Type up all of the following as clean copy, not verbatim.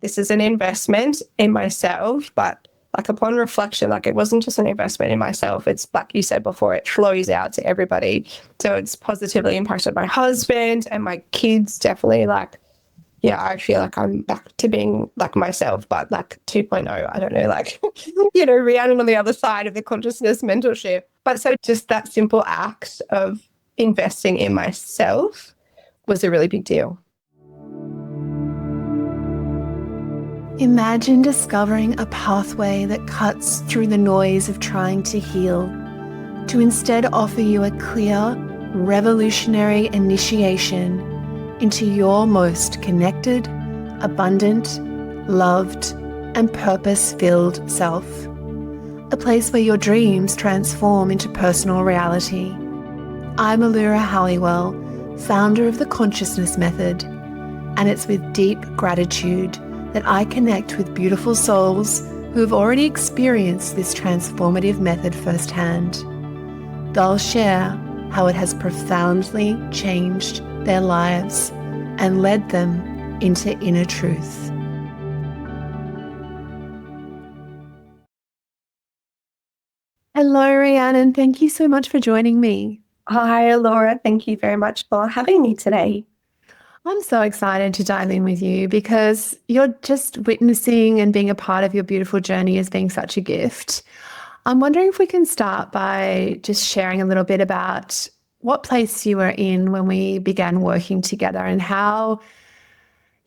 this is an investment in myself, but like upon reflection, like it wasn't just an investment in myself. It's like you said before, it flows out to everybody. So it's positively impacted my husband and my kids definitely. Like, yeah, I feel like I'm back to being like myself, but like 2.0, I don't know, like, Rhiannon on the other side of the consciousness mentorship. But so just that simple act of investing in myself was a really big deal. Imagine discovering a pathway that cuts through the noise of trying to heal, to instead offer you a clear, revolutionary initiation into your most connected, abundant, loved, and purpose-filled self. A place where your dreams transform into personal reality. I'm Allura Halliwell, founder of the Consciousness Method, and it's with deep gratitude that I connect with beautiful souls who have already experienced this transformative method firsthand. They'll share how it has profoundly changed their lives and led them into inner truth. Hello, Rhiannon. Thank you so much for joining me. Hi, Laura. Thank you very much for having me today. I'm so excited to dive in with you because you're just witnessing and being a part of your beautiful journey as being such a gift. I'm wondering if we can start by just sharing a little bit about what place you were in when we began working together and how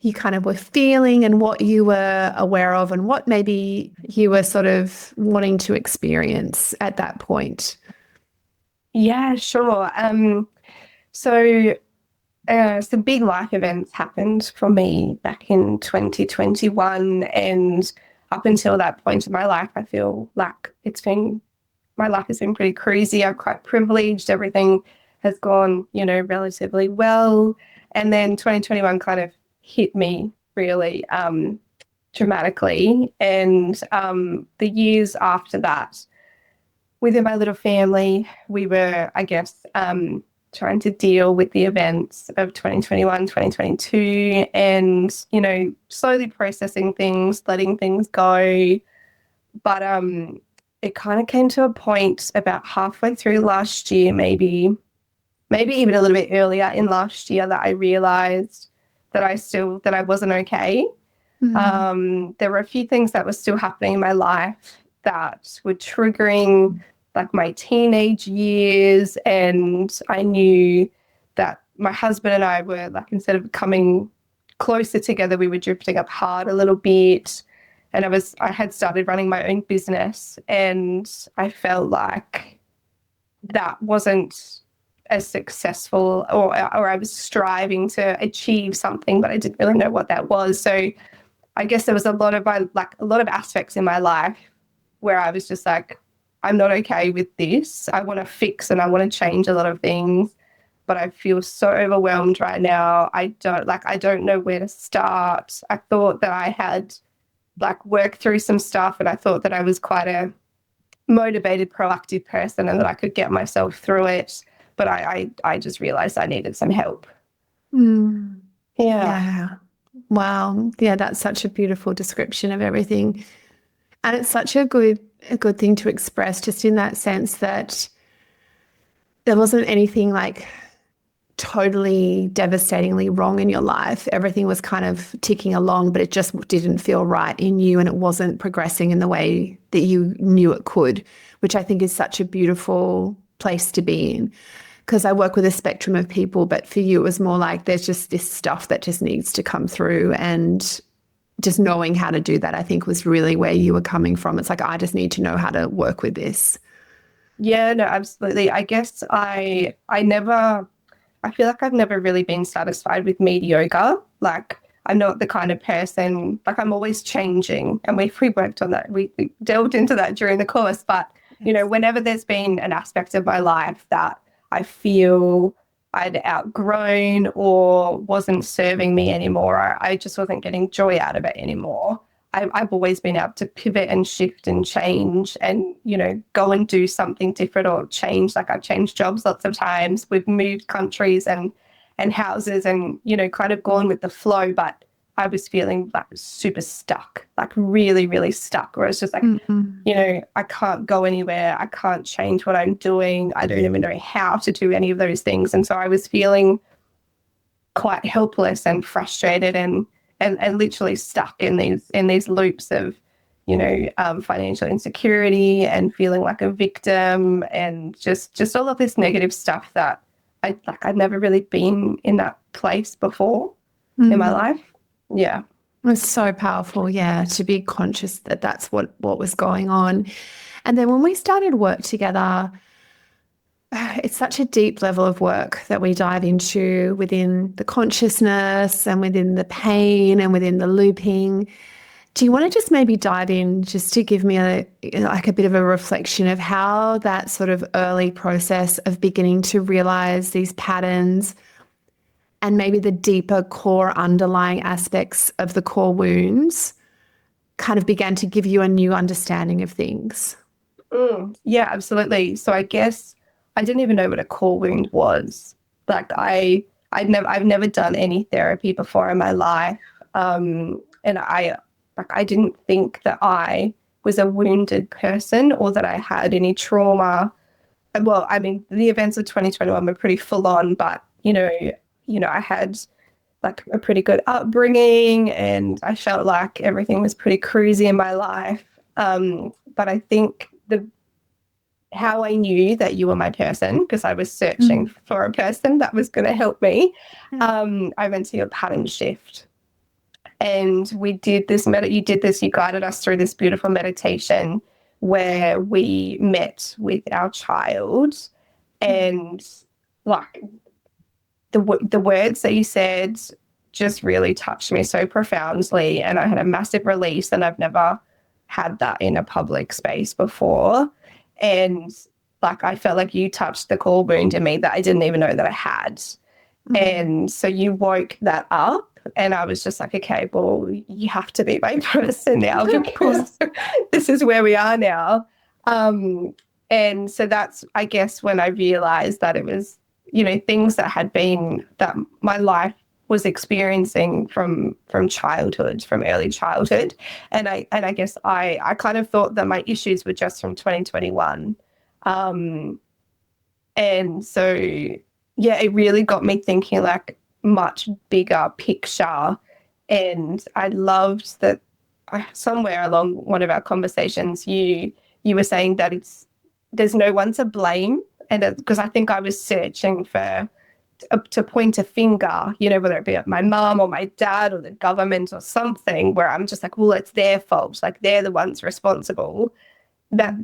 you kind of were feeling and what you were aware of and what maybe you were sort of wanting to experience at that point. Yeah, sure. So some big life events happened for me back in 2021, and up until that point in my life, I feel like my life has been pretty crazy. I'm quite privileged. Everything has gone, relatively well. And then 2021 kind of hit me really dramatically. And the years after that, within my little family, we were, I guess, trying to deal with the events of 2021, 2022, and, slowly processing things, letting things go. But it kind of came to a point about halfway through last year, maybe even a little bit earlier in last year, that I realized that I wasn't okay. There were a few things that were still happening in my life that were triggering like my teenage years, and I knew that my husband and I were like, instead of coming closer together, we were drifting apart a little bit. And I had started running my own business, and I felt like that wasn't as successful, or I was striving to achieve something, but I didn't really know what that was. So I guess there was a lot of aspects in my life where I was just like, I'm not okay with this. I want to fix and I want to change a lot of things, but I feel so overwhelmed right now. I don't know where to start. I thought that I had worked through some stuff, and I thought that I was quite a motivated, proactive person and that I could get myself through it. But I just realized I needed some help. Yeah. Wow. Yeah, that's such a beautiful description of everything. And it's such a good thing to express, just in that sense that there wasn't anything like totally devastatingly wrong in your life. Everything was kind of ticking along, but it just didn't feel right in you, and it wasn't progressing in the way that you knew it could, which I think is such a beautiful place to be in. Because I work with a spectrum of people, but for you it was more like there's just this stuff that just needs to come through, and just knowing how to do that, I think, was really where you were coming from. It's like, I just need to know how to work with this. Yeah, no, absolutely. I guess I feel like I've never really been satisfied with mediocre. Like, I'm not the kind of person, like, I'm always changing. And we worked on that. We delved into that during the course. But, whenever there's been an aspect of my life that I feel I'd outgrown or wasn't serving me anymore, I just wasn't getting joy out of it anymore, I've always been able to pivot and shift and change and, go and do something different or change. Like, I've changed jobs lots of times. We've moved countries and houses and, kind of gone with the flow. But I was feeling like super stuck, like really, really stuck, where it's just like, I can't go anywhere. I can't change what I'm doing. I don't even know how to do any of those things. And so I was feeling quite helpless and frustrated and literally stuck in these loops of, financial insecurity and feeling like a victim and just all of this negative stuff that I'd never really been in that place before in my life. Yeah. It's so powerful, yeah, to be conscious that that's what was going on. And then when we started work together, it's such a deep level of work that we dive into within the consciousness and within the pain and within the looping. Do you want to just maybe dive in just to give me a bit of a reflection of how that sort of early process of beginning to realize these patterns and maybe the deeper core underlying aspects of the core wounds kind of began to give you a new understanding of things? Yeah, absolutely. So I guess I didn't even know what a core wound was. Like I've never done any therapy before in my life. And I didn't think that I was a wounded person or that I had any trauma. Well, I mean, the events of 2021 were pretty full on, but I had like a pretty good upbringing and I felt like everything was pretty cruisy in my life. But I think how I knew that you were my person, because I was searching for a person that was going to help me, I went to your pattern shift. And we did this, you guided us through this beautiful meditation where we met with our child and like the words that you said just really touched me so profoundly. And I had a massive release and I've never had that in a public space before. And like, I felt like you touched the core wound in me that I didn't even know that I had. And so you woke that up. And I was just like, okay, well, you have to be my person now because this is where we are now. And so that's, I guess, when I realized that it was, things that my life was experiencing from childhood, from early childhood. And I guess I kind of thought that my issues were just from 2021. And so, yeah, it really got me thinking like, much bigger picture. And I loved that somewhere along one of our conversations, you were saying that there's no one to blame. And because I think I was searching for to point a finger, whether it be at my mom or my dad or the government or something, where I'm just like, well, it's their fault. Like they're the ones responsible. That,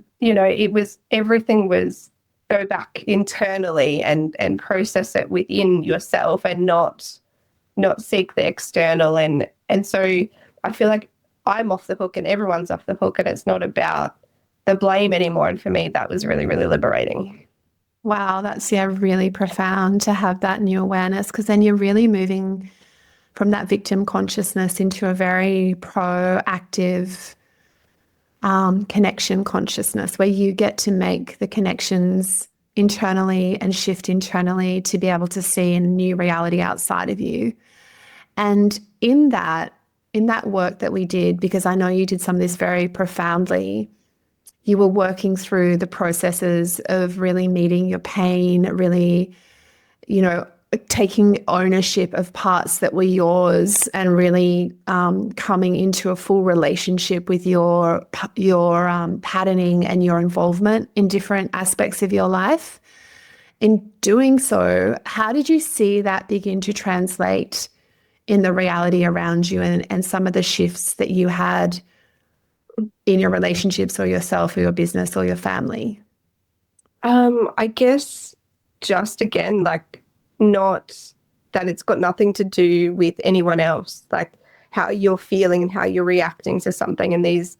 everything was go back internally and process it within yourself and not seek the external. And so I feel like I'm off the hook and everyone's off the hook and it's not about the blame anymore. And for me, that was really, really liberating. Wow, that's really profound to have that new awareness, because then you're really moving from that victim consciousness into a very proactive connection consciousness where you get to make the connections internally and shift internally to be able to see a new reality outside of you. And in that work that we did, because I know you did some of this very profoundly, you were working through the processes of really meeting your pain, really, taking ownership of parts that were yours and really coming into a full relationship with your patterning and your involvement in different aspects of your life. In doing so, how did you see that begin to translate in the reality around you and some of the shifts that you had in your relationships or yourself or your business or your family? I guess just again, like, not that it's got nothing to do with anyone else, like how you're feeling and how you're reacting to something, and these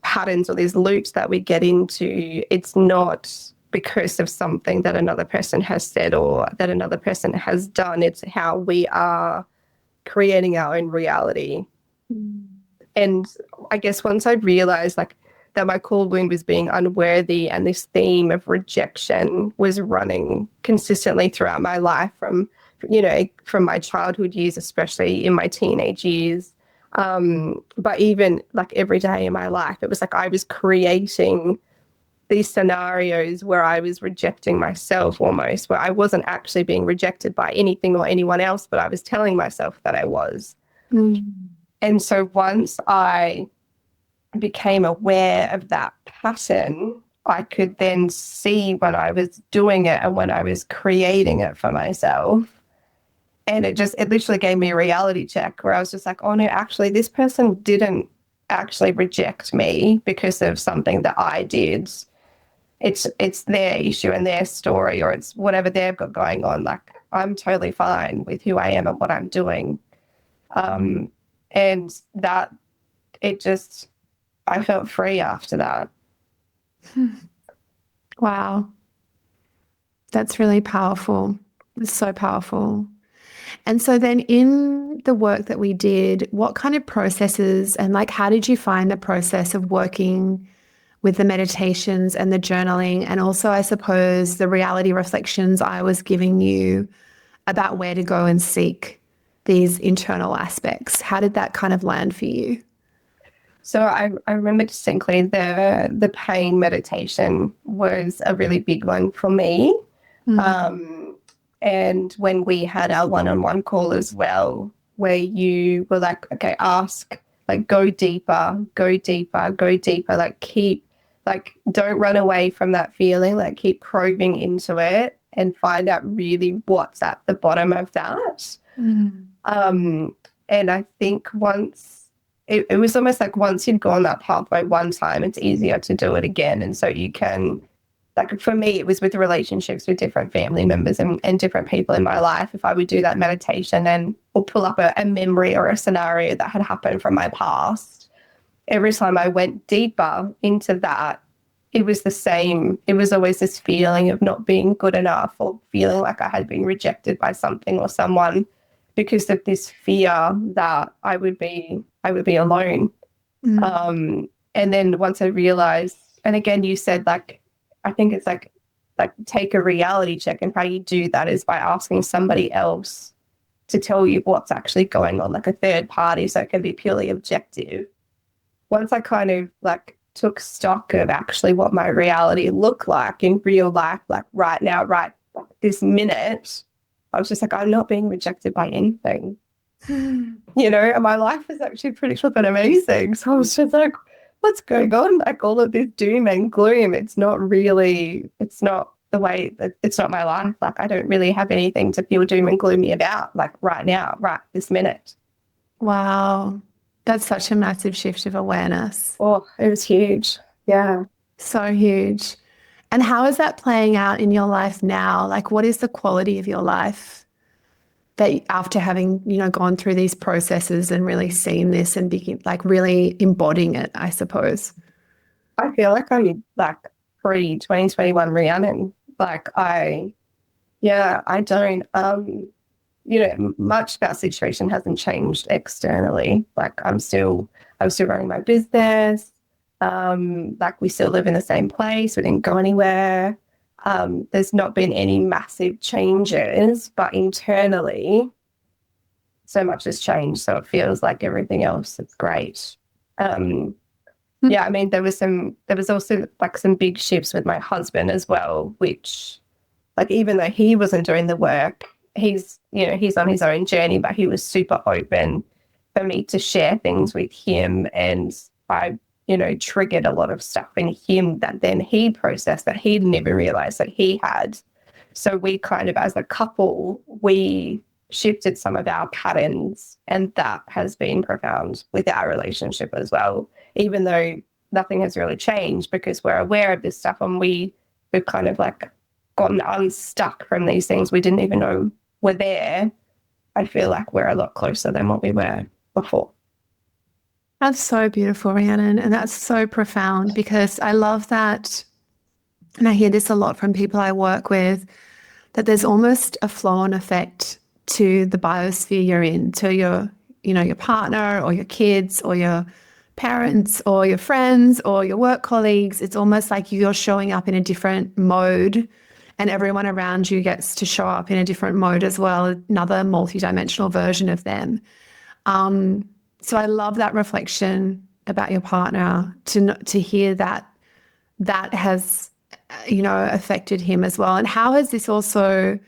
patterns or these loops that we get into, it's not because of something that another person has said or that another person has done. It's how we are creating our own reality. And I guess once I realized like that my core wound was being unworthy and this theme of rejection was running consistently throughout my life from from my childhood years, especially in my teenage years. But even like every day in my life, it was like I was creating these scenarios where I was rejecting myself almost, where I wasn't actually being rejected by anything or anyone else, but I was telling myself that I was. Mm. And so once I became aware of that pattern, I could then see when I was doing it and when I was creating it for myself. And it literally gave me a reality check where I was just like, oh no, actually, this person didn't actually reject me because of something that I did. It's their issue and their story, or it's whatever they've got going on. Like, I'm totally fine with who I am and what I'm doing. And that I felt free after that. Wow. That's really powerful. It's so powerful. And so then in the work that we did, what kind of processes and like how did you find the process of working with the meditations and the journaling and also I suppose the reality reflections I was giving you about where to go and seek these internal aspects? How did that kind of land for you? So I remember distinctly the pain meditation was a really big one for me. And when we had our one-on-one call as well, where you were like, okay, ask, like go deeper, go deeper, go deeper, don't run away from that feeling, like keep probing into it and find out really what's at the bottom of that. And I think it was almost like once you'd gone that pathway one time, it's easier to do it again. And so you can, like for me, it was with relationships with different family members and different people in my life. If I would do that meditation or pull up a memory or a scenario that had happened from my past, every time I went deeper into that, it was the same. It was always this feeling of not being good enough or feeling like I had been rejected by something or someone because of this fear that I would be alone. And then once I realized, and again, you said like, I think it's like take a reality check, and how you do that is by asking somebody else to tell you what's actually going on, like a third party, so it can be purely objective. Once I kind of like took stock of actually what my reality looked like in real life, like right now, right this minute, I was just like, I'm not being rejected by anything, and my life is actually pretty flippin' amazing. So I was just like, what's going on? Like all of this doom and gloom, it's not the way that it's not my life. Like I don't really have anything to feel doom and gloomy about, like right now, right this minute. Wow. That's such a massive shift of awareness. Oh, it was huge. Yeah. So huge. And how is that playing out in your life now? Like, what is the quality of your life that after having, gone through these processes and really seen this and really embodying it, I suppose? I feel like I'm like pre-2021 Rhiannon. Like I don't, much of our situation hasn't changed externally. Like I'm still running my business. Like we still live in the same place. We didn't go anywhere. There's not been any massive changes, but internally, so much has changed. So it feels like everything else is great. Yeah, I mean, there was also like some big shifts with my husband as well, which, like, even though he wasn't doing the work, he's on his own journey, but he was super open for me to share things with him, and I triggered a lot of stuff in him that then he processed that he didn't even realize that he had. So we kind of, as a couple, we shifted some of our patterns, and that has been profound with our relationship as well, even though nothing has really changed because we're aware of this stuff, and we've kind of like gotten unstuck from these things we didn't even know were there. I feel like we're a lot closer than what we were before. That's so beautiful, Rhiannon, and that's so profound because I love that, and I hear this a lot from people I work with, that there's almost a flow-on effect to the biosphere you're in, to your partner or your kids or your parents or your friends or your work colleagues. It's almost like you're showing up in a different mode and everyone around you gets to show up in a different mode as well, another multidimensional version of them. So I love that reflection about your partner, to hear that has, affected him as well. And how has this also,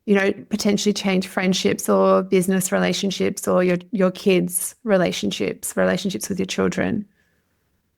potentially changed friendships or business relationships or your kids' relationships with your children?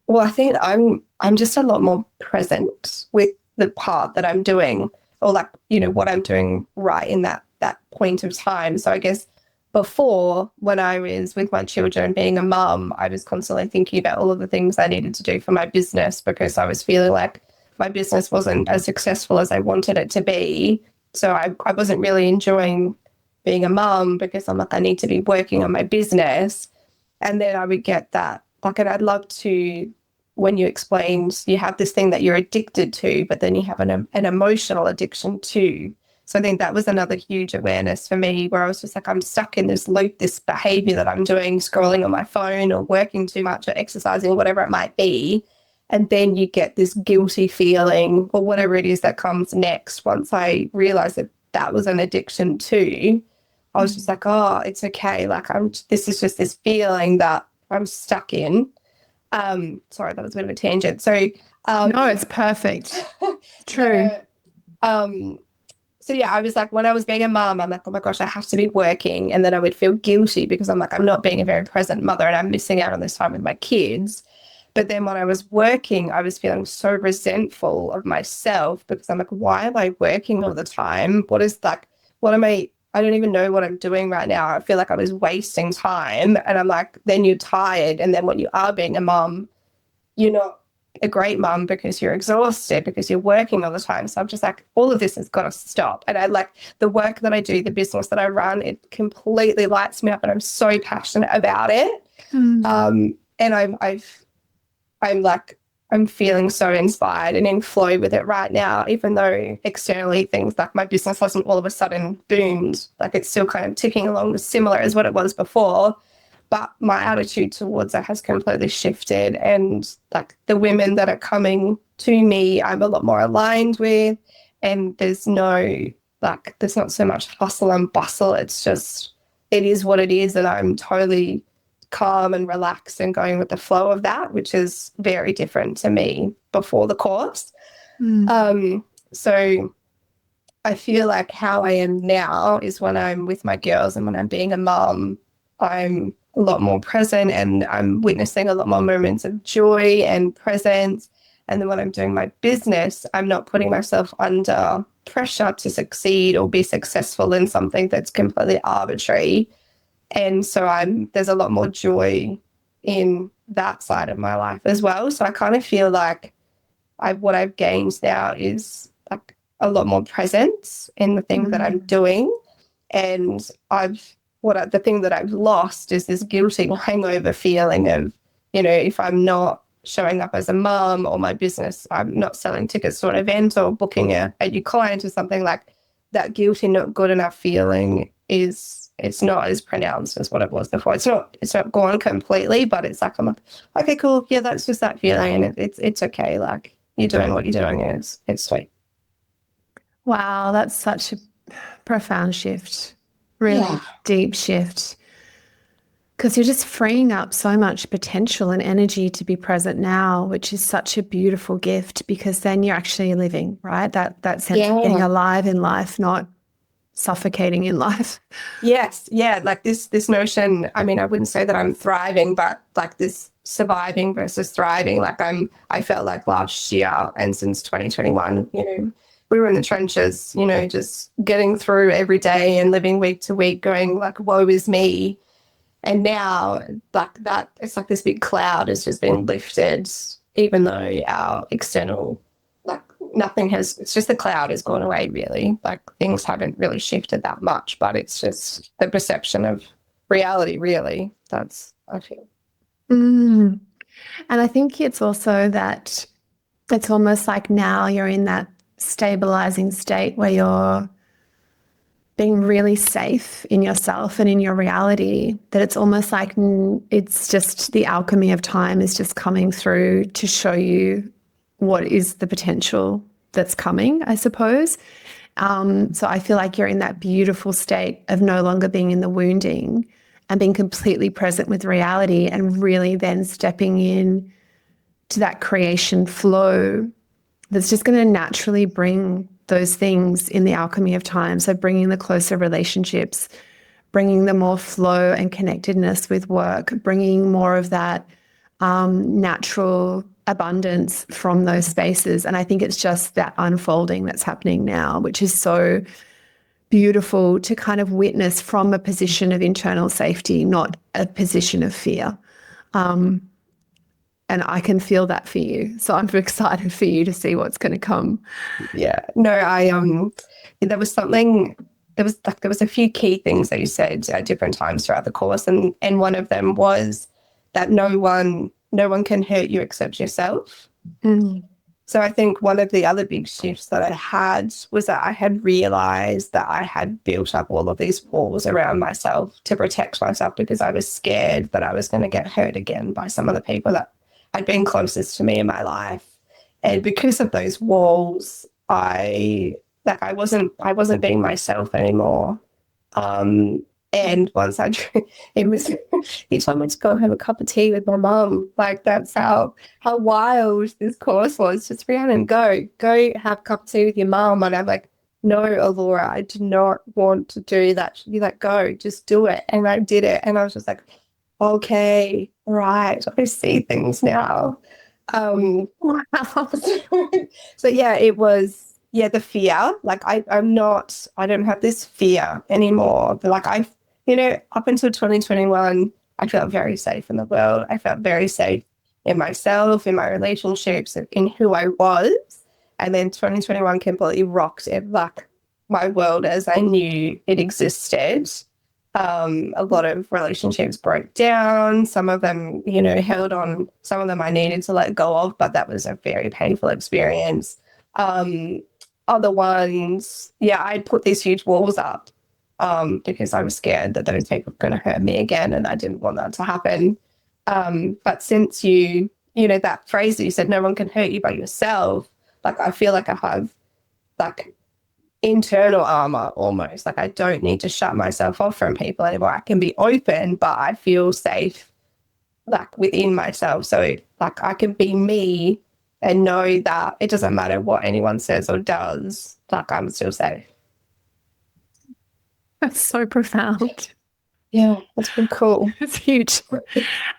Well, I think I'm just a lot more present with the part that I'm doing, or like, what I'm doing right in that point of time. So I guess before, when I was with my children, being a mum, I was constantly thinking about all of the things I needed to do for my business, because I was feeling like my business wasn't as successful as I wanted it to be. So I wasn't really enjoying being a mum, because I'm like, I need to be working on my business. And then I would get that, like, and I'd love to, when you explained you have this thing that you're addicted to, but then you have an emotional addiction too. So I think that was another huge awareness for me, where I was just like, I'm stuck in this loop, this behavior that I'm doing, scrolling on my phone or working too much or exercising, whatever it might be. And then you get this guilty feeling or whatever it is that comes next. Once I realized that that was an addiction too, I was just like, oh, it's okay. Like, this is just this feeling that I'm stuck in. Sorry, that was a bit of a tangent. So, no, it's perfect. True. So yeah, I was like, when I was being a mum, I'm like, oh my gosh, I have to be working. And then I would feel guilty, because I'm like, I'm not being a very present mother and I'm missing out on this time with my kids. But then when I was working, I was feeling so resentful of myself, because I'm like, why am I working all the time? I don't even know what I'm doing right now. I feel like I was wasting time. And I'm like, then you're tired. And then when you are being a mum, you're not a great mum, because you're exhausted, because you're working all the time. So I'm just like, all of this has got to stop. And I like the work that I do, the business that I run, it completely lights me up, and I'm so passionate about it. And I'm feeling so inspired and in flow with it right now, even though externally things like my business hasn't all of a sudden boomed. Like, it's still kind of ticking along similar as what it was before. But my attitude towards it has completely shifted. And like the women that are coming to me, I'm a lot more aligned with. And there's not so much hustle and bustle. It's just, it is what it is. And I'm totally calm and relaxed and going with the flow of that, which is very different to me before the course. So I feel like how I am now is when I'm with my girls and when I'm being a mum, I'm a lot more present and I'm witnessing a lot more moments of joy and presence. And then when I'm doing my business, I'm not putting myself under pressure to succeed or be successful in something that's completely arbitrary. And so there's a lot more joy in that side of my life as well. So I kind of feel like what I've gained now is like a lot more presence in the things that I'm doing. And the thing that I've lost is this guilty hangover feeling of, if I'm not showing up as a mum or my business, I'm not selling tickets to an event or booking a new client or something, like that guilty, not good enough feeling it's not as pronounced as what it was before. It's not gone completely, but it's like, I'm like, okay, cool. Yeah, that's just that feeling. And it's okay. Like, you're doing what you're doing, and it's sweet. Wow, that's such a profound shift. Really deep shift. Because you're just freeing up so much potential and energy to be present now, which is such a beautiful gift, because then you're actually living, right? That sense of being alive in life, not suffocating in life. Yes. Yeah. Like this notion, I mean, I wouldn't say that I'm thriving, but like this surviving versus thriving. Like I felt like last year and since 2021, we were in the trenches, just getting through every day and living week to week going like, woe is me. And now like that, it's like this big cloud has just been lifted, even though our external, like it's just the cloud has gone away really. Like things haven't really shifted that much, but it's just the perception of reality really. That's, I feel. And I think it's also that it's almost like now you're in that stabilizing state where you're being really safe in yourself and in your reality, that it's almost like it's just the alchemy of time is just coming through to show you what is the potential that's coming, I suppose. So I feel like you're in that beautiful state of no longer being in the wounding and being completely present with reality, and really then stepping in to that creation flow that's just going to naturally bring those things in the alchemy of time. So bringing the closer relationships, bringing the more flow and connectedness with work, bringing more of that natural abundance from those spaces. And I think it's just that unfolding that's happening now, which is so beautiful to kind of witness from a position of internal safety, not a position of fear. And I can feel that for you. So I'm excited for you to see what's going to come. Yeah. No, there was something, there was a few key things that you said at different times throughout the course. And one of them was that no one can hurt you except yourself. Mm. So I think one of the other big shifts that I had was that I had realized that I had built up all of these walls around myself to protect myself because I was scared that I was going to get hurt again by some of the people that had been closest to me in my life. And because of those walls, I wasn't being myself anymore. And once it was, he told me to go have a cup of tea with my mum. Like, that's how wild this course was. Just, Rhiannon, go have a cup of tea with your mum. And I'm like, no, Allura, I do not want to do that. She'd be like, go, just do it. And I did it. And I was just like, okay, right, I see things now. Wow. So yeah, it was, the fear. Like I don't have this fear anymore. But like up until 2021, I felt very safe in the world. I felt very safe in myself, in my relationships, in who I was. And then 2021 completely rocked it, like my world as I knew it existed. A lot of relationships broke down. Some of them, held on. Some of them I needed to let go of, but that was a very painful experience. Other ones, I'd put these huge walls up because I was scared that those people were going to hurt me again, and I didn't want that to happen. But since that phrase that you said, no one can hurt you but yourself, like I feel like I have like internal armor almost. Like I don't need to shut myself off from people anymore. I can be open, but I feel safe like within myself. So like I can be me and know that it doesn't matter what anyone says or does, like I'm still safe. That's so profound. Yeah, that's been cool. It's huge.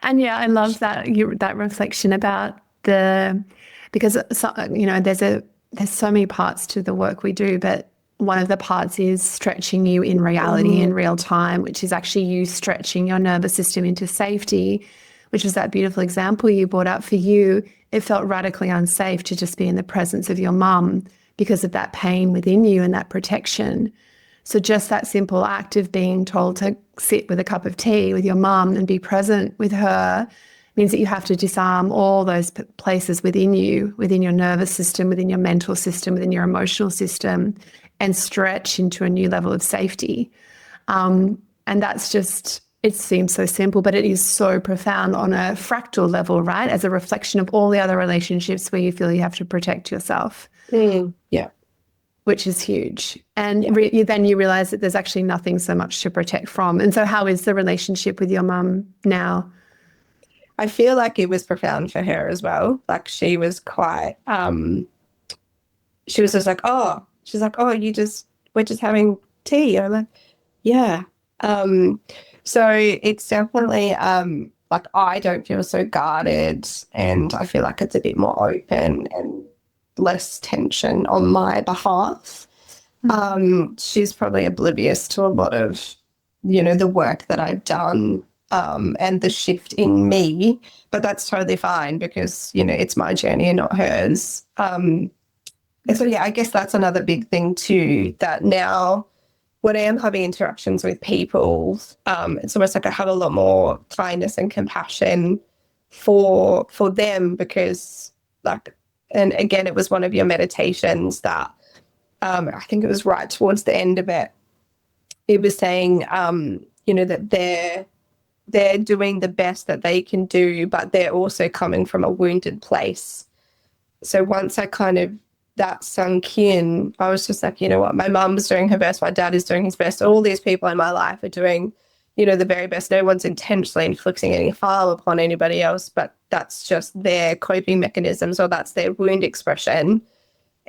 And I love that that reflection about because there's so many parts to the work we do, but one of the parts is stretching you in reality in real time, which is actually you stretching your nervous system into safety, which was that beautiful example you brought up. For you, it felt radically unsafe to just be in the presence of your mum because of that pain within you and that protection. So just that simple act of being told to sit with a cup of tea with your mum and be present with her means that you have to disarm all those places within you, within your nervous system, within your mental system, within your emotional system, and stretch into a new level of safety. And that's just, it seems so simple, but it is so profound on a fractal level, right? As a reflection of all the other relationships where you feel you have to protect yourself. Yeah. Which is huge. And then you realize that there's actually nothing so much to protect from. And so how is the relationship with your mum now? I feel like it was profound for her as well. Like she was quite, she was just like, oh, we're just having tea. And I'm like, yeah. So it's definitely, like I don't feel so guarded, and I feel like it's a bit more open and less tension on my behalf. She's probably oblivious to a lot of, the work that I've done, and the shift in me, but that's totally fine because, it's my journey and not hers. And so, I guess that's another big thing too, that now when I am having interactions with people, it's almost like I have a lot more kindness and compassion for them because like, and again, it was one of your meditations that I think it was right towards the end of it. It was saying, that they're doing the best that they can do, but they're also coming from a wounded place. So once I kind of that sunk in, I was just like, you know what, my mum's doing her best, my dad is doing his best, all these people in my life are doing, you know, the very best. No one's intentionally inflicting any harm upon anybody else, but that's just their coping mechanisms, or that's their wound expression.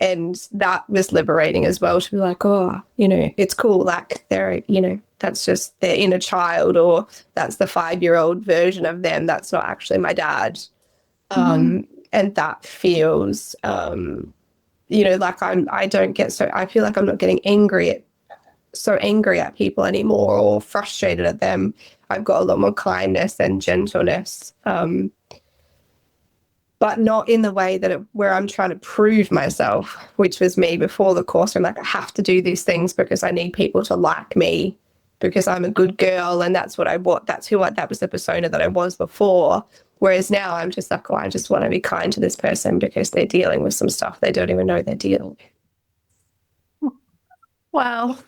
And that was liberating as well, to be like, oh, you know, it's cool. Like they're, you know, that's just their inner child, or that's the 5-year-old version of them. That's not actually my dad. And that feels, you know, like I don't get so, I feel like I'm not getting so angry at people anymore, or frustrated at them. I've got a lot more kindness and gentleness. But not in the way that where I'm trying to prove myself, which was me before the course. I'm like, I have to do these things because I need people to like me, because I'm a good girl, and that's what I want. That was the persona that I was before. Whereas now I'm just like, oh, I just want to be kind to this person because they're dealing with some stuff they don't even know they're dealing with. Wow.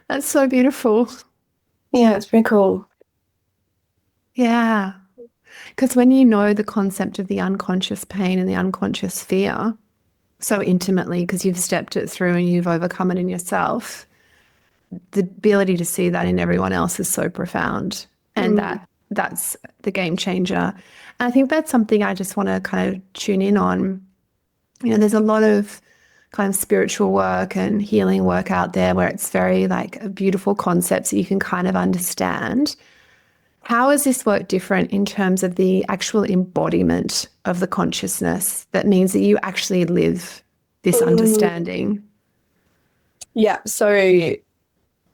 That's so beautiful. Yeah, it's pretty cool. Yeah. Because when you know the concept of the unconscious pain and the unconscious fear so intimately, because you've stepped it through and you've overcome it in yourself, the ability to see that in everyone else is so profound. And that's the game changer. And I think that's something I just want to kind of tune in on. You know, there's a lot of kind of spiritual work and healing work out there where it's very like beautiful concepts that you can kind of understand. How is this work different in terms of the actual embodiment of the consciousness that means that you actually live this understanding? Yeah. So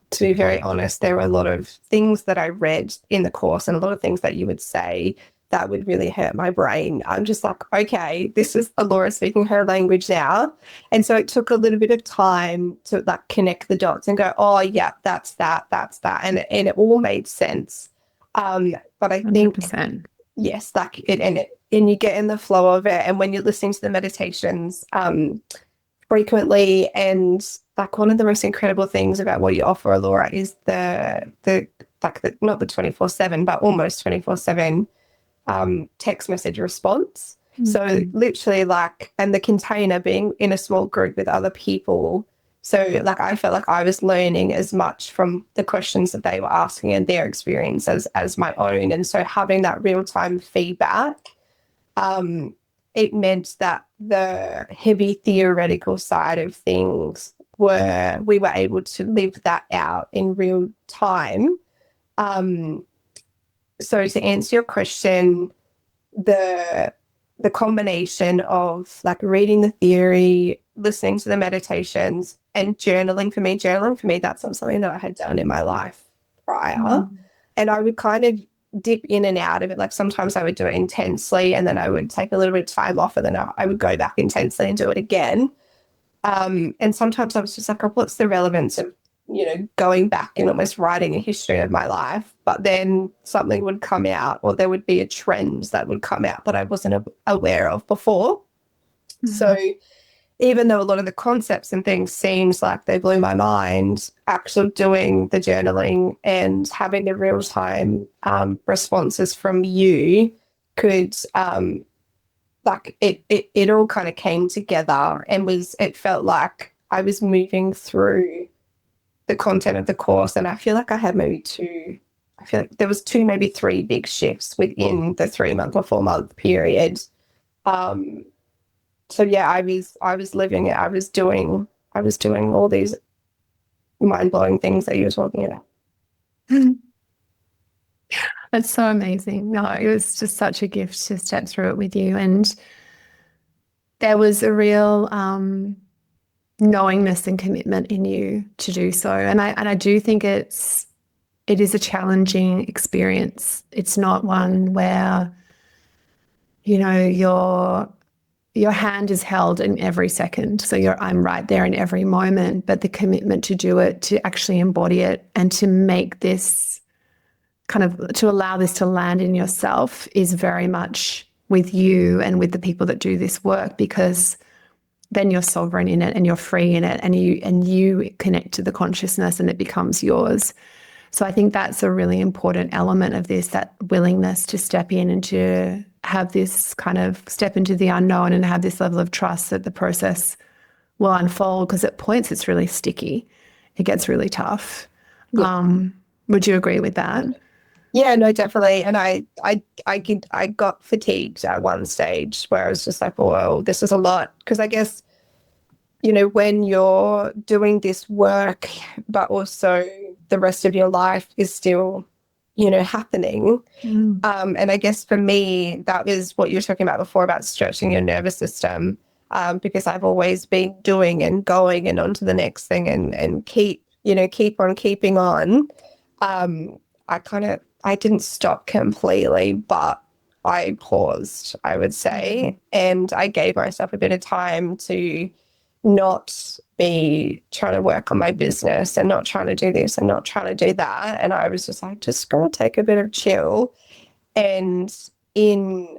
to be very honest, there were a lot of things that I read in the course and a lot of things that you would say that would really hurt my brain. I'm just like, okay, this is Laura speaking her language now. And so it took a little bit of time to like connect the dots and go, oh yeah, that's that. And it all made sense. But I think 100%. yes, like and you get in the flow of it. And when you're listening to the meditations frequently, and like one of the most incredible things about what you offer, Laura, is the not the 24/7, but almost 24/7 text message response. So literally like, and the container being in a small group with other people. So like I felt like I was learning as much from the questions that they were asking and their experiences as my own. And so having that real-time feedback, it meant that the heavy theoretical side of things we were able to live that out in real time. So to answer your question, the combination of like reading the theory, listening to the meditations, and journaling for me, that's not something that I had done in my life prior. And I would kind of dip in and out of it. Like sometimes I would do it intensely and then I would take a little bit of time off and then I would go back intensely and do it again. And sometimes I was just like, oh, what's the relevance of, you know, going back and almost writing a history of my life? But then something would come out, or there would be a trend that would come out that I wasn't aware of before. So even though a lot of the concepts and things seems like they blew my mind, actually doing the journaling and having the real-time responses from you could like it all kind of came together, and it felt like I was moving through the content of the course. And I feel like I had I feel like there was 2, maybe 3 big shifts within the 3-month or 4-month period. So yeah, I was living it. I was doing all these mind-blowing things that you were talking about. That's so amazing. No, it was just such a gift to step through it with you. And there was a real knowingness and commitment in you to do so. And I do think it is a challenging experience. It's not one where, you know, your hand is held in every second. So I'm right there in every moment, but the commitment to do it, to actually embody it, and to make this to allow this to land in yourself is very much with you and with the people that do this work, because then you're sovereign in it and you're free in it, and you connect to the consciousness and it becomes yours. So I think that's a really important element of this, that willingness to step in and to have this kind of step into the unknown and have this level of trust that the process will unfold, because at points it's really sticky. It gets really tough. Yeah. Would you agree with that? Yeah, no, definitely. And I got fatigued at one stage where I was just like, whoa, this is a lot. Because I guess, when you're doing this work, but also the rest of your life is still, happening. And I guess for me, that is what you were talking about before about stretching your nervous system, because I've always been doing and going and on to the next thing and keep on keeping on. I didn't stop completely, but I paused, I would say, and I gave myself a bit of time to not be trying to work on my business and not trying to do this and not trying to do that. And I was just like, just gonna take a bit of chill. And in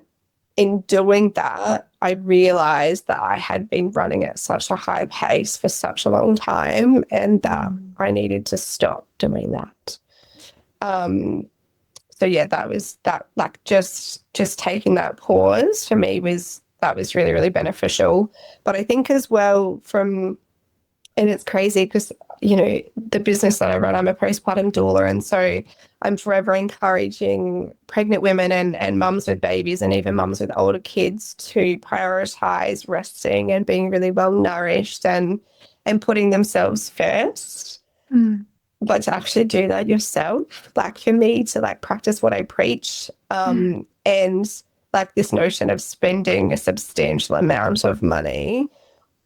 doing that, I realized that I had been running at such a high pace for such a long time and that I needed to stop doing that. So yeah, that like just taking that pause for me was really, really beneficial. But I think as well and it's crazy because, the business that I run, I'm a postpartum doula. And so I'm forever encouraging pregnant women and mums with babies and even mums with older kids to prioritize resting and being really well nourished and putting themselves first. But to actually do that yourself, like for me to like practice what I preach, and like this notion of spending a substantial amount of money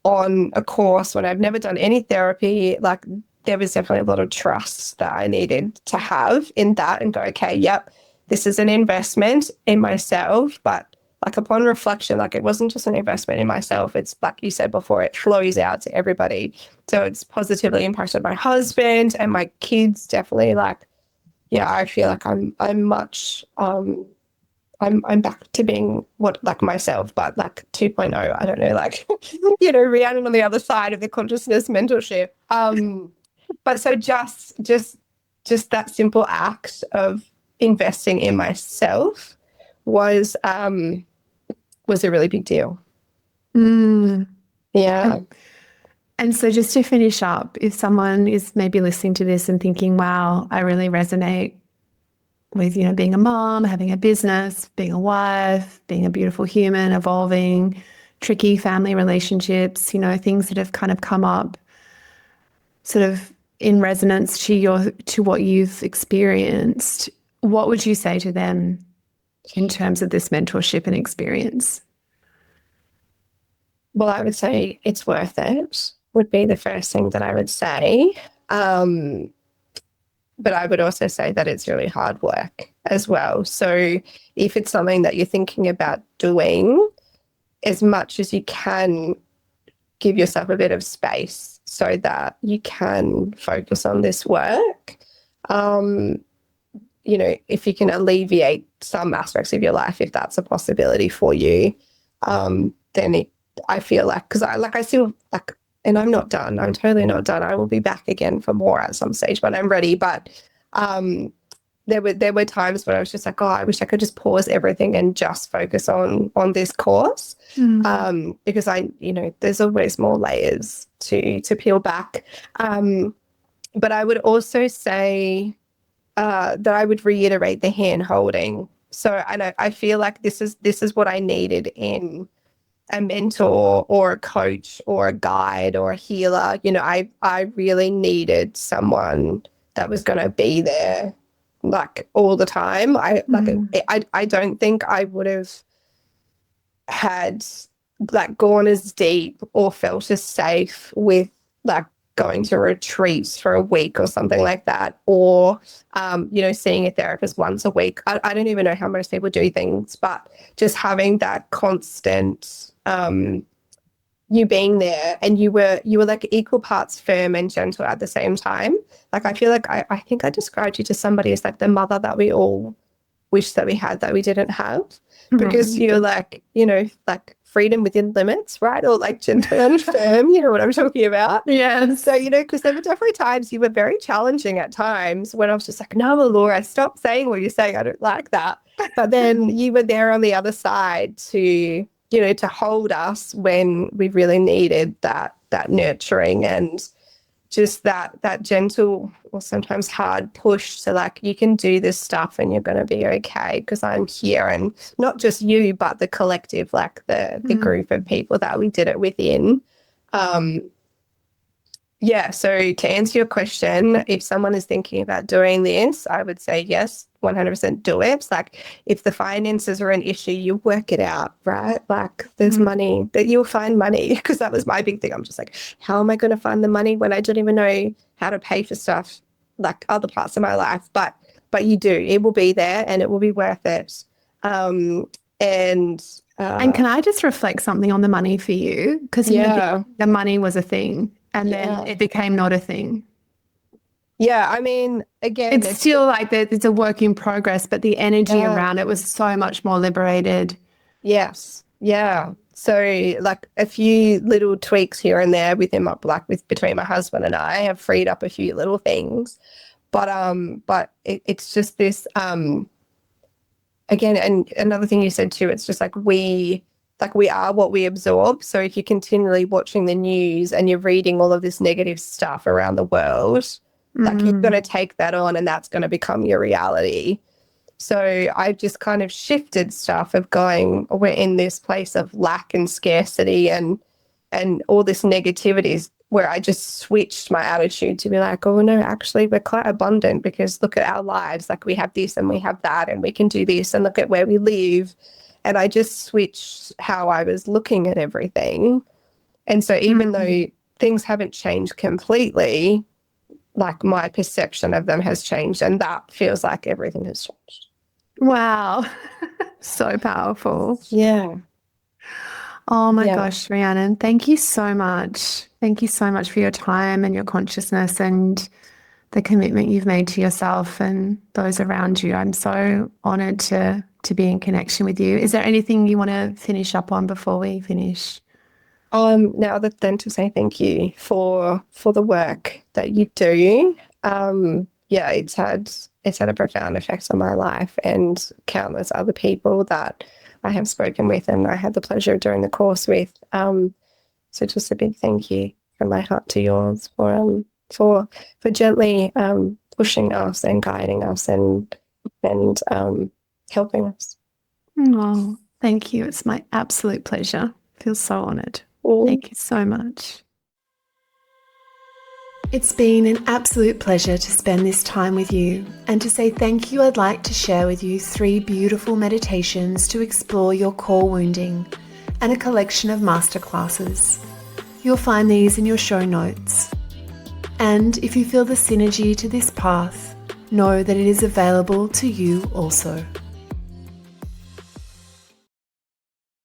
on a course when I've never done any therapy, like there was definitely a lot of trust that I needed to have in that and go, okay, yep, this is an investment in myself. But like upon reflection, like it wasn't just an investment in myself. It's like you said before, it flows out to everybody. So it's positively impacted my husband and my kids definitely. Like, yeah, I feel like I'm back to being what like myself, but like 2.0, I don't know, like, Rhiannon on the other side of the consciousness mentorship. But so just that simple act of investing in myself was a really big deal. Yeah. And so just to finish up, if someone is maybe listening to this and thinking, wow, I really resonate with, being a mom, having a business, being a wife, being a beautiful human, evolving, tricky family relationships, things that have kind of come up sort of in resonance to what you've experienced, what would you say to them in terms of this mentorship and experience? Well, I would say it's worth it, would be the first thing that I would say. But I would also say that it's really hard work as well. So if it's something that you're thinking about doing, as much as you can, give yourself a bit of space so that you can focus on this work. If you can alleviate some aspects of your life, if that's a possibility for you, then I feel like, because I still like, and I'm not done. I'm totally not done. I will be back again for more at some stage when I'm ready. But there were times when I was just like, oh, I wish I could just pause everything and just focus on this course, because there's always more layers to peel back. But I would also say that I would reiterate the hand holding. So I feel like this is what I needed in a mentor or a coach or a guide or a healer. I really needed someone that was going to be there like all the time. I don't think I would have had like gone as deep or felt as safe with like going to retreats for a week or something like that, or seeing a therapist once a week. I don't even know how most people do things, but just having that constant you being there, and you were like equal parts firm and gentle at the same time. Like I feel like I think I described you to somebody as like the mother that we all wish that we had that we didn't have, because Mhm. you're like, like freedom within limits, right? Or like gentle and firm, you know what I'm talking about? Yes. So, because there were definitely times you were very challenging at times when I was just like, no, Laura, stop saying what you're saying. I don't like that. But then you were there on the other side to, to hold us when we really needed that nurturing, and just that gentle or sometimes hard push to like, you can do this stuff and you're going to be okay because I'm here. And not just you, but the collective, like the group of people that we did it within. Yeah, so to answer your question, if someone is thinking about doing this, I would say yes, 100% do it. It's like, if the finances are an issue, you work it out, right? Like there's money, that you'll find money, because that was my big thing. I'm just like, how am I going to find the money when I don't even know how to pay for stuff, like other parts of my life? But you do, it will be there and it will be worth it. And can I just reflect something on the money for you? Because the money was a thing and then it became not a thing. Yeah, I mean, again, it's still like it's a work in progress, but the energy around it was so much more liberated. Yes. Yeah. So like a few little tweaks here and there within my between my husband and I have freed up a few little things. But it's just this again, and another thing you said too, it's just like we are what we absorb. So if you're continually watching the news and you're reading all of this negative stuff around the world, like you're going to take that on and that's going to become your reality. So I've just kind of shifted stuff of going, we're in this place of lack and scarcity and all this negativity, where I just switched my attitude to be like, oh no, actually we're quite abundant, because look at our lives. Like we have this and we have that and we can do this, and look at where we live. And I just switched how I was looking at everything. And so even though things haven't changed completely, like my perception of them has changed, and that feels like everything has changed. Wow. So powerful. Yeah. Oh my gosh, Rhiannon, thank you so much. Thank you so much for your time and your consciousness and the commitment you've made to yourself and those around you. I'm so honored to be in connection with you. Is there anything you want to finish up on before we finish? Now other than to say thank you for the work that you do. Yeah, it's had a profound effect on my life and countless other people that I have spoken with and I had the pleasure of doing the course with. So just a big thank you from my heart to yours for gently pushing us and guiding us and helping us. Oh, thank you. It's my absolute pleasure. I feel so honored. Thank you so much. It's been an absolute pleasure to spend this time with you, and to say thank you, I'd like to share with you 3 beautiful meditations to explore your core wounding and a collection of masterclasses. You'll find these in your show notes. And if you feel the synergy to this path, know that it is available to you also.